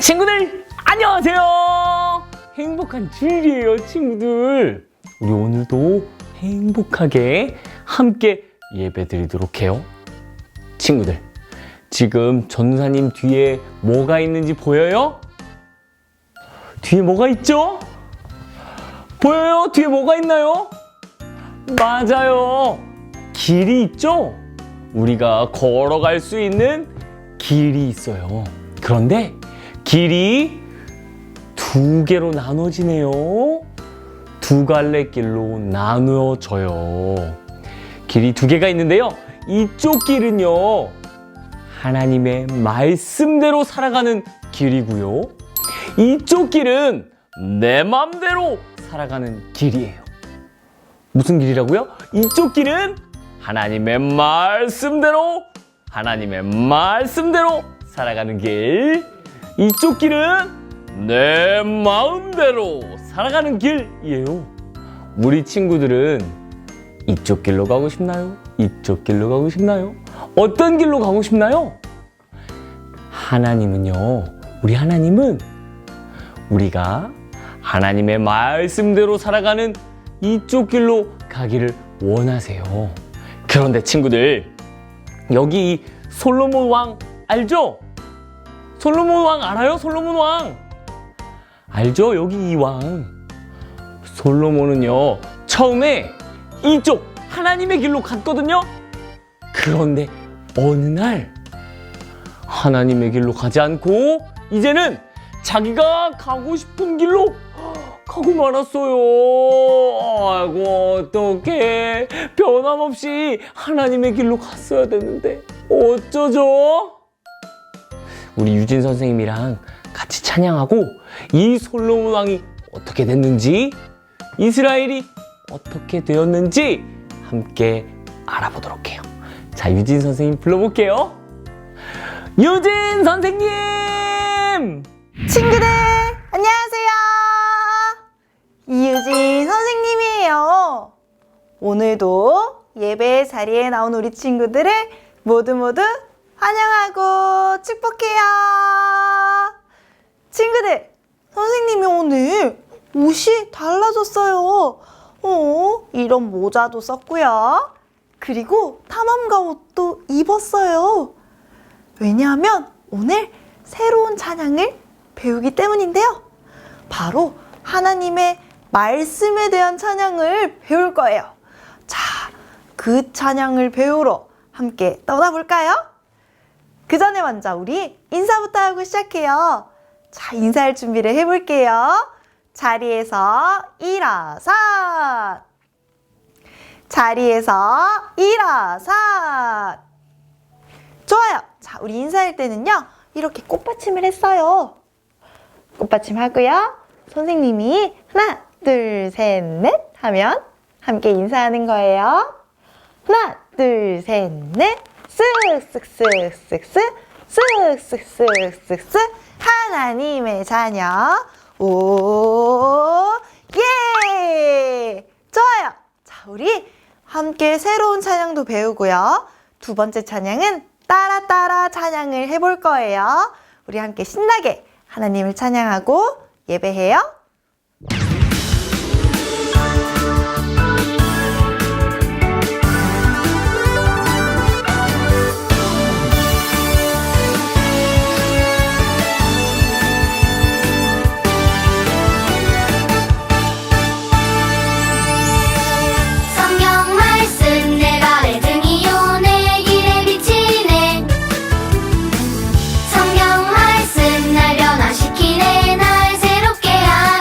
친구들 안녕하세요. 행복한 주일이에요 친구들. 우리 오늘도 행복하게 함께 예배 드리도록 해요. 친구들, 지금 전도사님 뒤에 뭐가 있는지 보여요? 뒤에 뭐가 있죠? 보여요? 뒤에 뭐가 있나요? 맞아요, 길이 있죠? 우리가 걸어갈 수 있는 길이 있어요. 그런데 길이 두 개로 나눠지네요. 두 갈래 길로 나누어져요. 길이 두 개가 있는데요, 이쪽 길은요 하나님의 말씀대로 살아가는 길이고요, 이쪽 길은 내 맘대로 살아가는 길이에요. 무슨 길이라고요? 이쪽 길은 하나님의 말씀대로 살아가는 길, 이쪽 길은 내 마음대로 살아가는 길이에요. 우리 친구들은 이쪽 길로 가고 싶나요? 이쪽 길로 가고 싶나요? 어떤 길로 가고 싶나요? 우리 하나님은 우리가 하나님의 말씀대로 살아가는 이쪽 길로 가기를 원하세요. 그런데 친구들, 여기 이 솔로몬 왕 알죠? 솔로몬 왕 알아요? 솔로몬 왕 알죠? 여기 이 왕 솔로몬은요 처음에 이쪽 하나님의 길로 갔거든요. 그런데 어느 날 하나님의 길로 가지 않고 이제는 자기가 가고 싶은 길로 가고 말았어요. 아이고, 어떡해. 변함없이 하나님의 길로 갔어야 되는데 어쩌죠? 우리 유진 선생님이랑 같이 찬양하고 이 솔로몬 왕이 어떻게 됐는지, 이스라엘이 어떻게 되었는지 함께 알아보도록 해요. 자, 유진 선생님 불러볼게요. 유진 선생님! 친구들 안녕하세요. 이유진 선생님이에요. 오늘도 예배 자리에 나온 우리 친구들을 모두 환영하고 축복해요. 친구들, 선생님이 오늘 옷이 달라졌어요. 이런 모자도 썼고요. 그리고 탐험가 옷도 입었어요. 왜냐하면 오늘 새로운 찬양을 배우기 때문인데요. 바로 하나님의 말씀에 대한 찬양을 배울 거예요. 자, 그 찬양을 배우러 함께 떠나볼까요? 그 전에 먼저 우리 인사부터 하고 시작해요. 자, 인사할 준비를 해볼게요. 자리에서 일어서. 좋아요. 자, 우리 인사할 때는요 이렇게 꽃받침을 했어요. 꽃받침 하고요, 선생님이 하나 둘 셋 넷 하면 함께 인사하는 거예요. 하나 둘 셋 넷, 쓱쓱쓱쓱쓱쓱쓱쓱쓱쓱 하나님의 자녀. 오, 예! 좋아요. 자, 우리 함께 새로운 찬양도 배우고요. 두 번째 찬양은 따라 찬양을 해볼 거예요. 우리 함께 신나게 하나님을 찬양하고 예배해요. 성경 말씀 날 변화시키네, 날 새롭게 하네.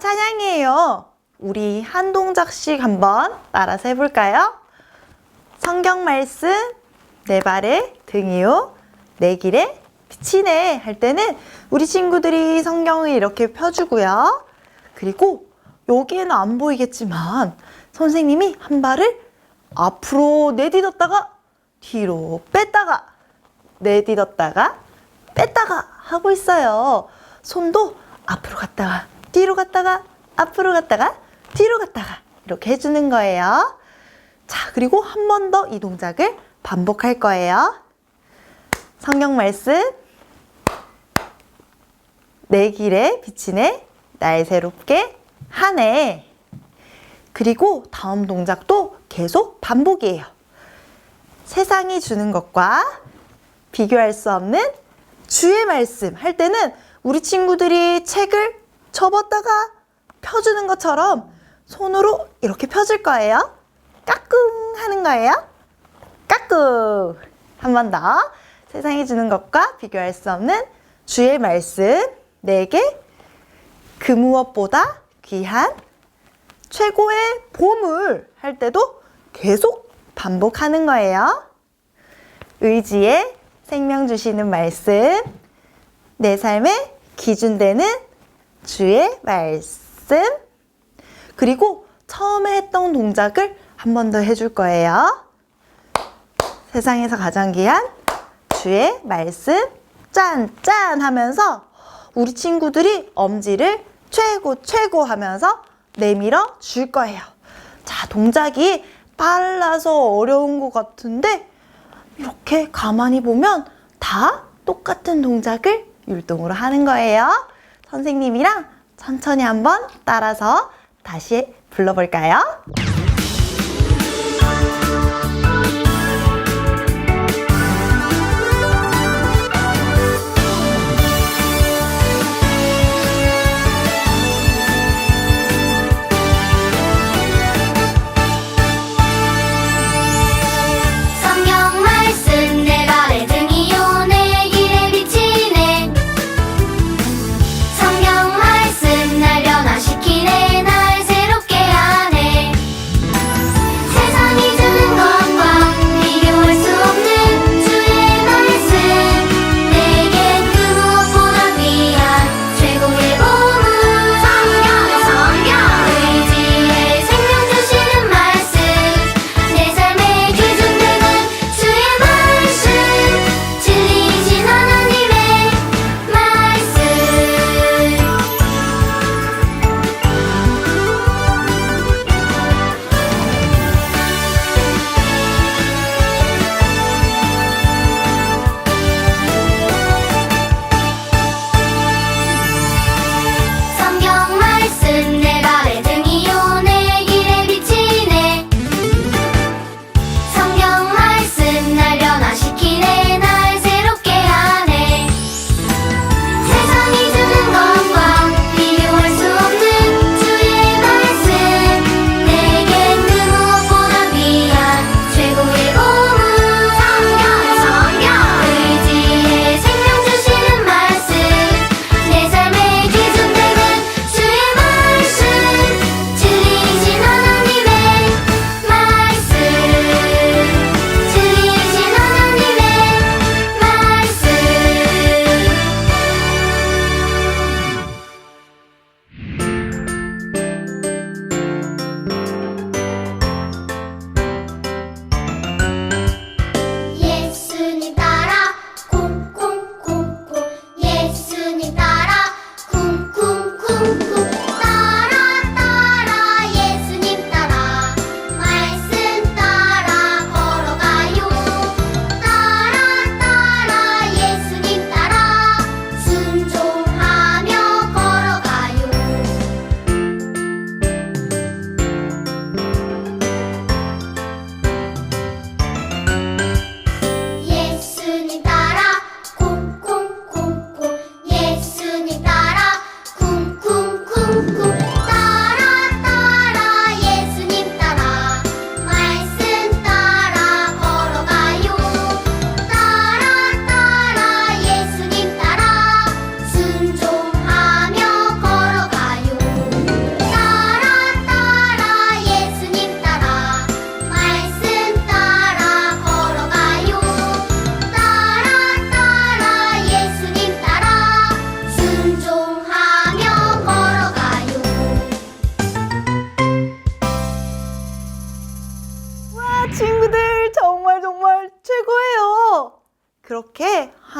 찬양이에요. 우리 한 동작씩 한번 따라서 해볼까요? 성경 말씀, 내 발의 등 위요, 내 길에 비치네 할 때는 우리 친구들이 성경을 이렇게 펴주고요. 그리고 여기에는 안 보이겠지만 선생님이 한 발을 앞으로 내딛었다가 뒤로 뺐다가 내딛었다가 뺐다가 하고 있어요. 손도 앞으로 갔다가 뒤로 갔다가 앞으로 갔다가 뒤로 갔다가 이렇게 해주는 거예요. 자, 그리고 한 번 더 이 동작을 반복할 거예요. 성경 말씀, 내 길에 비치네, 날 새롭게 하네. 그리고 다음 동작도 계속 반복이에요. 세상이 주는 것과 비교할 수 없는 주의 말씀 할 때는 우리 친구들이 책을 접었다가 펴주는 것처럼 손으로 이렇게 펴줄 거예요. 까꿍 하는 거예요. 까꿍. 한 번 더. 세상이 주는 것과 비교할 수 없는 주의 말씀, 내게 그 무엇보다 귀한 최고의 보물 할 때도 계속 반복하는 거예요. 의지에 생명 주시는 말씀, 내 삶의 기준 되는 주의 말씀. 그리고 처음에 했던 동작을 한 번 더 해줄 거예요. 세상에서 가장 귀한 주의 말씀, 짠짠 하면서 우리 친구들이 엄지를 최고 최고 하면서 내밀어 줄 거예요. 자, 동작이 빨라서 어려운 것 같은데 이렇게 가만히 보면 다 똑같은 동작을 율동으로 하는 거예요. 선생님이랑 천천히 한번 따라서 다시 불러볼까요? 성경 말씀 내 발의 등이요 내 길에 비치네 성경 말씀 날 변화시키네 날 새롭게 하네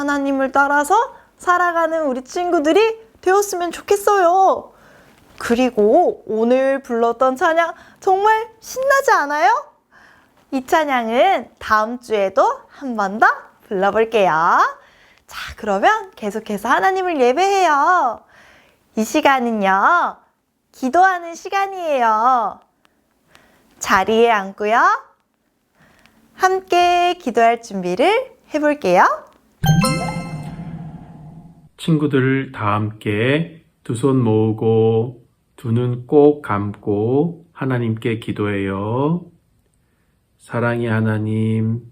하나님을 따라서 살아가는 우리 친구들이 되었으면 좋겠어요. 그리고 오늘 불렀던 찬양 정말 신나지 않아요? 이 찬양은 다음 주에도 한 번 더 불러볼게요. 자, 그러면 계속해서 하나님을 예배해요. 이 시간은요, 기도하는 시간이에요. 자리에 앉고요. 함께 기도할 준비를 해볼게요. 친구들 다 함께 두 손 모으고 두 눈 꼭 감고 하나님께 기도해요. 사랑의 하나님,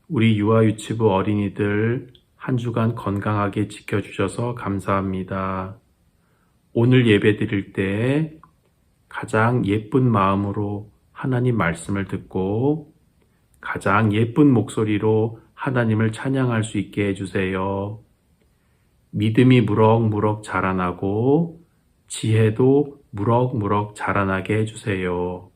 우리 유아유치부 어린이들 한 주간 건강하게 지켜주셔서 감사합니다. 오늘 예배 드릴 때 가장 예쁜 마음으로 하나님 말씀을 듣고 가장 예쁜 목소리로 하나님을 찬양할 수 있게 해주세요. 믿음이 무럭무럭 자라나고 지혜도 무럭무럭 자라나게 해주세요.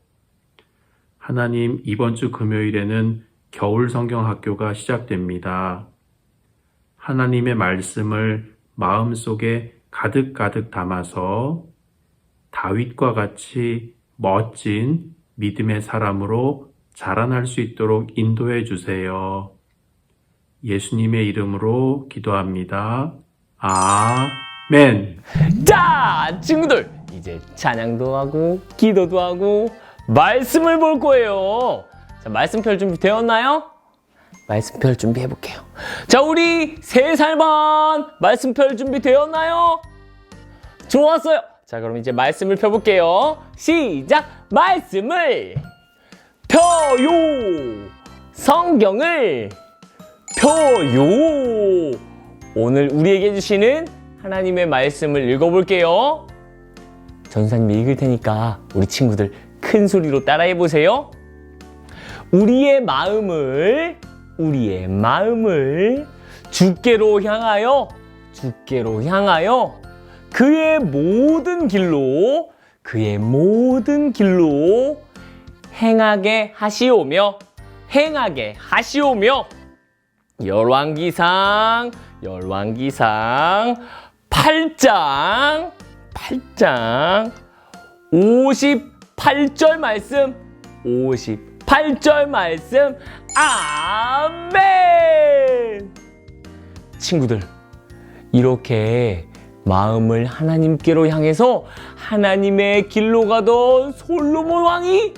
하나님, 이번 주 금요일에는 겨울 성경 학교가 시작됩니다. 하나님의 말씀을 마음속에 가득가득 담아서 다윗과 같이 멋진 믿음의 사람으로 자라날 수 있도록 인도해 주세요. 예수님의 이름으로 기도합니다. 아멘. 자, 친구들, 이제 찬양도 하고 기도도 하고 말씀을 볼 거예요. 자, 말씀별 준비 되었나요? 말씀별 준비해 볼게요. 자, 우리 3살반 말씀별 준비 되었나요? 좋았어요. 자, 그럼 이제 말씀을 펴볼게요. 시작! 말씀을 펴요. 성경을 펴요. 오늘 우리에게 주시는 하나님의 말씀을 읽어볼게요. 전사님이 읽을 테니까 우리 친구들 큰 소리로 따라해 보세요. 우리의 마음을 주께로 향하여 그의 모든 길로 행하게 하시오며 열왕기상 8장 58절 말씀 아멘. 친구들, 이렇게 마음을 하나님께로 향해서 하나님의 길로 가던 솔로몬 왕이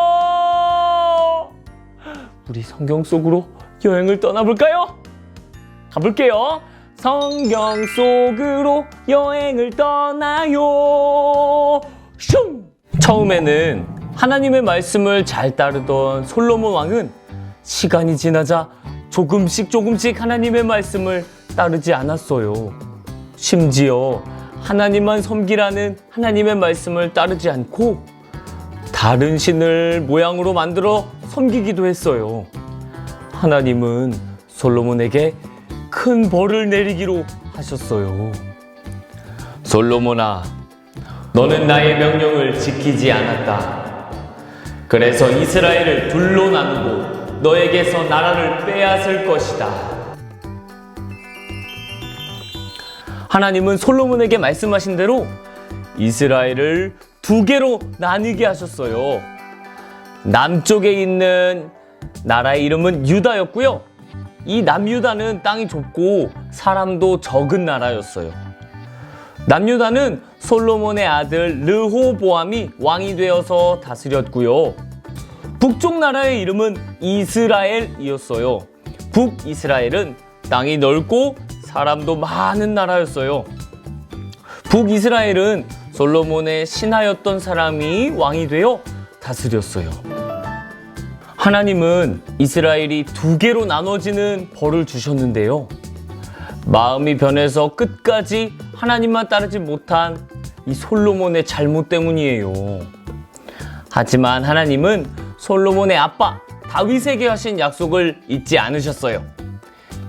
변했어요. 우리 성경 속으로 여행을 떠나볼까요? 가볼게요. 성경 속으로 여행을 떠나요. 슝! 처음에는 하나님의 말씀을 잘 따르던 솔로몬 왕은 시간이 지나자 조금씩 하나님의 말씀을 따르지 않았어요. 심지어 하나님만 섬기라는 하나님의 말씀을 따르지 않고 다른 신을 모양으로 만들어 섬기기도 했어요. 하나님은 솔로몬에게 큰 벌을 내리기로 하셨어요. 솔로몬아, 너는 나의 명령을 지키지 않았다. 그래서 이스라엘을 둘로 나누고 너에게서 나라를 빼앗을 것이다. 하나님은 솔로몬에게 말씀하신 대로 이스라엘을 2개로 나뉘게 하셨어요. 남쪽에 있는 나라의 이름은 유다였고요. 이 남유다는 땅이 좁고 사람도 적은 나라였어요. 남유다는 솔로몬의 아들 르호보암이 왕이 되어서 다스렸고요. 북쪽 나라의 이름은 이스라엘이었어요. 북이스라엘은 땅이 넓고 사람도 많은 나라였어요. 북이스라엘은 솔로몬의 신하였던 사람이 왕이 되어 다스렸어요. 하나님은 이스라엘이 2개로 나눠지는 벌을 주셨는데요. 마음이 변해서 끝까지 하나님만 따르지 못한 이 솔로몬의 잘못 때문이에요. 하지만 하나님은 솔로몬의 아빠 다윗에게 하신 약속을 잊지 않으셨어요.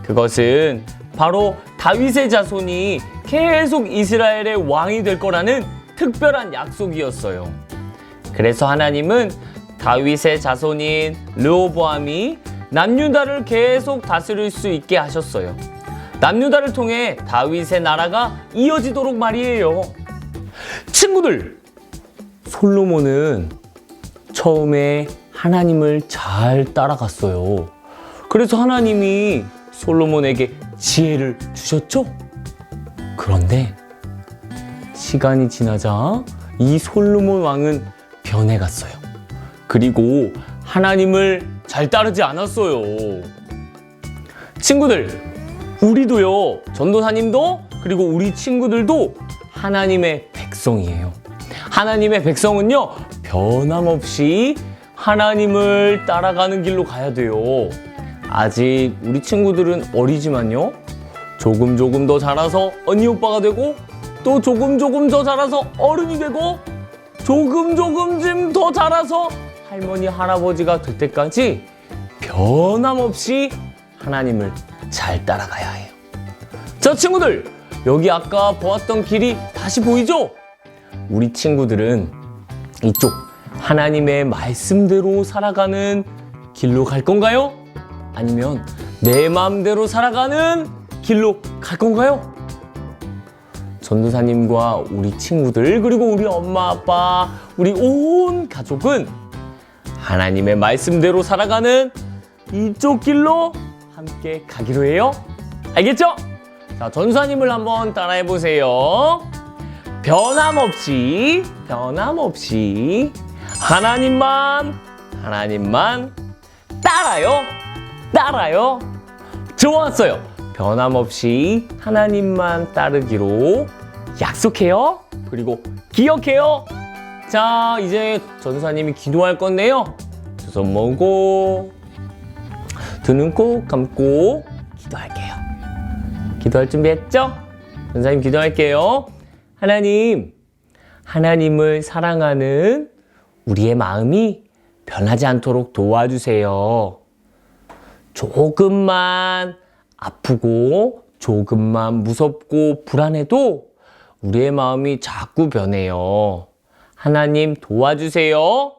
그것은 바로 다윗의 자손이 계속 이스라엘의 왕이 될 거라는 특별한 약속이었어요. 그래서 하나님은 다윗의 자손인 르호보암이 남유다를 계속 다스릴 수 있게 하셨어요. 남유다를 통해 다윗의 나라가 이어지도록 말이에요. 친구들, 솔로몬은 처음에 하나님을 잘 따라갔어요. 그래서 하나님이 솔로몬에게 지혜를 주셨죠? 그런데 시간이 지나자 이 솔로몬 왕은 변해갔어요. 그리고 하나님을 잘 따르지 않았어요. 친구들, 우리도요, 전도사님도 그리고 우리 친구들도 하나님의 백성이에요. 하나님의 백성은요, 변함없이 하나님을 따라가는 길로 가야 돼요. 아직 우리 친구들은 어리지만요, 조금 더 자라서 언니 오빠가 되고, 또 조금 더 자라서 어른이 되고, 조금 더 자라서 할머니 할아버지가 될 때까지 변함없이 하나님을 잘 따라가야 해요. 자, 친구들, 여기 아까 보았던 길이 다시 보이죠? 우리 친구들은 이쪽 하나님의 말씀대로 살아가는 길로 갈 건가요? 아니면 내 마음대로 살아가는 길로 갈 건가요? 전도사님과 우리 친구들, 그리고 우리 엄마, 아빠, 우리 온 가족은 하나님의 말씀대로 살아가는 이쪽 길로 함께 가기로 해요. 알겠죠? 자, 전도사님을 한번 따라해 보세요. 변함없이 하나님만 따라요. 좋았어요. 변함없이 하나님만 따르기로 약속해요. 그리고 기억해요. 자, 이제 전도사님이 기도할 건데요. 두 손 모으고 두 눈 꼭 감고 기도할게요. 기도할 준비했죠? 전도사님 기도할게요. 하나님, 하나님을 사랑하는 우리의 마음이 변하지 않도록 도와주세요. 조금만 아프고 조금만 무섭고 불안해도 우리의 마음이 자꾸 변해요. 하나님 도와주세요.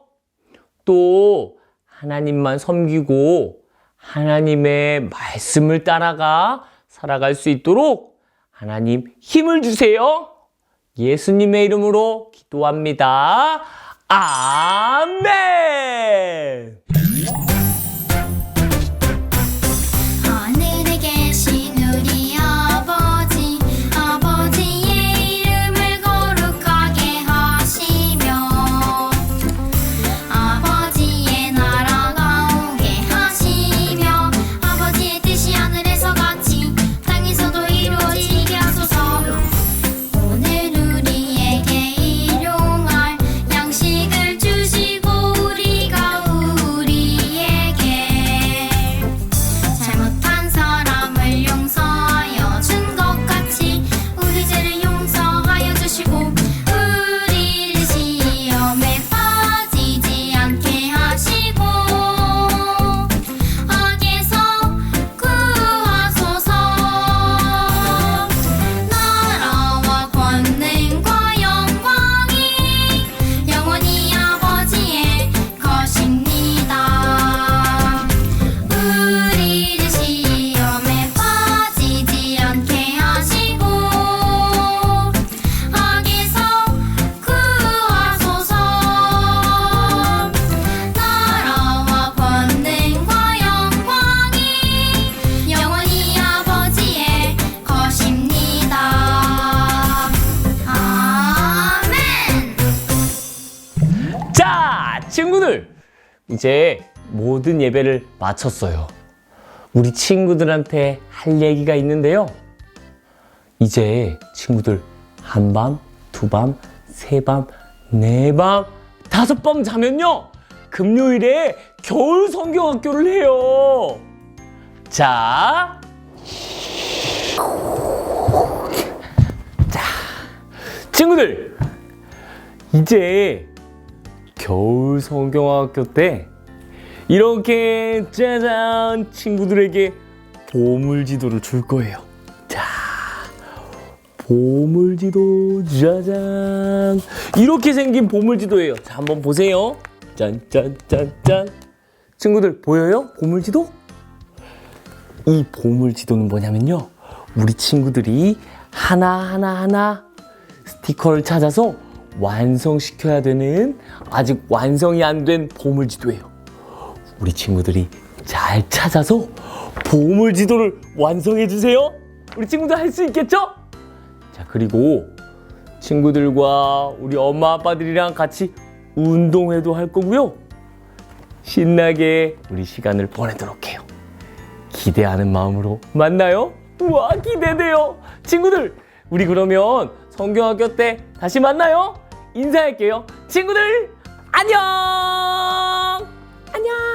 또 하나님만 섬기고 하나님의 말씀을 따라가 살아갈 수 있도록 하나님 힘을 주세요. 예수님의 이름으로 기도합니다. 아멘! 하늘에 계신 우리 아버지, 아버지의 이름을 거룩하게 하시며 아버지의 나라가 오게 하시며 아버지의 뜻이 하늘에서 같이 땅에서도 이루어지게 하소서. 오늘 우리에게 일용할 양식을 주시고 우리가 우리에게 잘못한 사람을 용서하여 준 것 같이 우리 죄를 용서하여 주시고 우리를 시험에 빠지지 않게 하시고 악에서 구하소서. 나라와 권능과 영광이 영원히 아버지의 것입니다. 우리를 시험에 빠지지 않게 하시고 악에서 구하소서. 나라와 권능과 영광이 영원히 아버지의 것입니다. 아멘. 자, 친구들, 이제 모든 예배를 마쳤어요. 우리 친구들한테 할 얘기가 있는데요. 이제 친구들 한밤, 두밤, 세밤, 네밤, 다섯밤 자면요, 금요일에 겨울 성경학교를 해요. 자, 친구들, 이제 겨울 성경학교 때 이렇게 짜잔 친구들에게 보물지도를 줄 거예요. 자, 보물지도 짜잔, 이렇게 생긴 보물지도예요. 자, 한번 보세요. 짠짠짠짠. 친구들 보여요? 보물지도? 이 보물지도는 뭐냐면요, 우리 친구들이 하나하나 스티커를 찾아서 완성시켜야 되는 아직 완성이 안 된 보물지도예요. 우리 친구들이 잘 찾아서 보물지도를 완성해 주세요. 우리 친구들 할 수 있겠죠? 자, 그리고 친구들과 우리 엄마 아빠들이랑 같이 운동회도 할 거고요. 신나게 우리 시간을 보내도록 해요. 기대하는 마음으로 만나요. 우와, 기대돼요. 친구들, 우리 그러면 성경학교 때 다시 만나요. 인사할게요. 친구들, 안녕! 안녕!